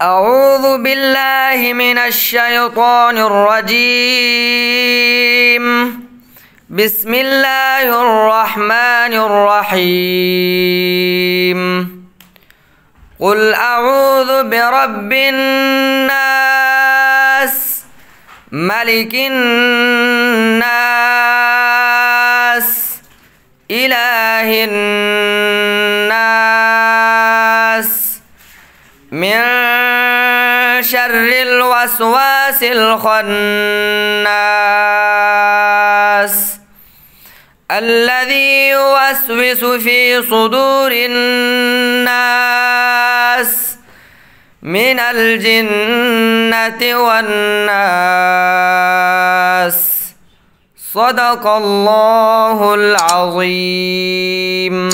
أعوذ بالله من الشيطان الرجيم. بسم الله الرحمن الرحيم. قل أعوذ برب الناس ملك الناس إله الناس من شر الوسواس الخناس الذي يوسوس في صدور الناس من الجنة والناس. صدق الله العظيم.